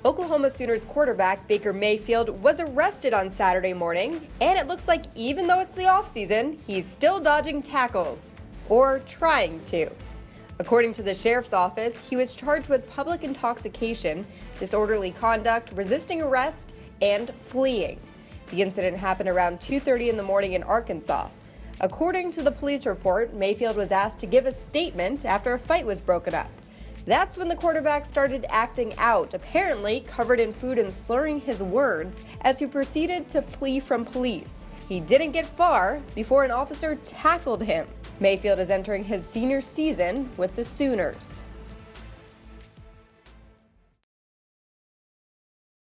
Oklahoma Sooners quarterback Baker Mayfield was arrested on Saturday morning, and it looks like even though it's the offseason, he's still dodging tackles, or trying to. According to the sheriff's office, he was charged with public intoxication, disorderly conduct, resisting arrest, and fleeing. The incident happened around 2:30 in the morning in Arkansas. According to the police report, Mayfield was asked to give a statement after a fight was broken up. That's when the quarterback started acting out, apparently covered in food and slurring his words as he proceeded to flee from police. He didn't get far before an officer tackled him. Mayfield is entering his senior season with the Sooners.